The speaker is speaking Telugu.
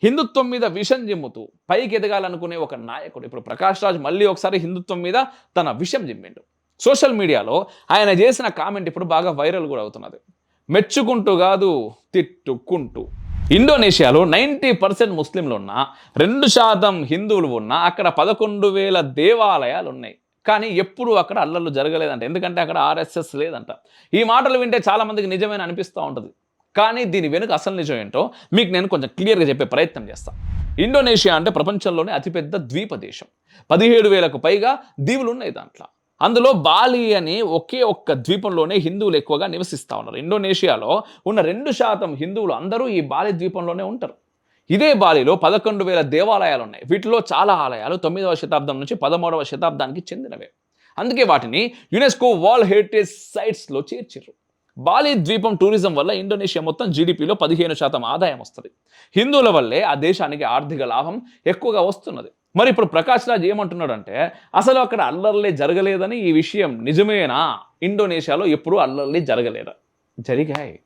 హిందుత్వం మీద విషం జిమ్ముతూ పైకి ఎదగాలనుకునే ఒక నాయకుడు ఇప్పుడు ప్రకాష్ రాజ్ మళ్ళీ ఒకసారి హిందుత్వం మీద తన విషం జిమ్మిండు. సోషల్ మీడియాలో ఆయన చేసిన కామెంట్ ఇప్పుడు బాగా వైరల్ కూడా అవుతున్నది. మెచ్చుకుంటూ కాదు, తిట్టుకుంటూ. ఇండోనేషియాలో 90% ముస్లింలు ఉన్నా, 2% హిందువులు ఉన్నా అక్కడ 11,000 దేవాలయాలు ఉన్నాయి. కానీ ఎప్పుడు అక్కడ అల్లర్లు జరగలేదంట. ఎందుకంటే అక్కడ ఆర్ఎస్ఎస్ లేదంట. ఈ మాటలు వింటే చాలా మందికి నిజమేనా అనిపిస్తూ ఉంటుంది. కానీ దీని వెనుక అసలు నిజం ఏంటో మీకు నేను కొంచెం క్లియర్గా చెప్పే ప్రయత్నం చేస్తాను. ఇండోనేషియా అంటే ప్రపంచంలోనే అతిపెద్ద ద్వీప దేశం. 17,000కు పైగా దీవులు ఉన్నాయి దాంట్లో. అందులో బాలి అని ఒకే ఒక్క ద్వీపంలోనే హిందువులు ఎక్కువగా నివసిస్తూ ఉన్నారు. ఇండోనేషియాలో ఉన్న 2% హిందువులు అందరూ ఈ బాలి ద్వీపంలోనే ఉంటారు. ఇదే బాలిలో 11,000 దేవాలయాలు ఉన్నాయి. వీటిలో చాలా ఆలయాలు 9వ శతాబ్దం నుంచి 13వ శతాబ్దానికి చెందినవే. అందుకే వాటిని యునెస్కో వరల్డ్ హెరిటేజ్ సైట్స్లో చేర్చారు. బాలి ద్వీపం టూరిజం వల్ల ఇండోనేషియా మొత్తం జీడిపిలో 15% ఆదాయం వస్తుంది. హిందువుల వల్లే ఆ దేశానికి ఆర్థిక లాభం ఎక్కువగా వస్తున్నది. మరి ఇప్పుడు ప్రకాష్ రాజ్ ఏమంటున్నాడంటే అసలు అక్కడ అల్లర్లే జరగలేదని, ఈ విషయం నిజమేనా? ఇండోనేషియాలో ఎప్పుడూ అల్లర్లే జరగలేదా? జరిగాయి.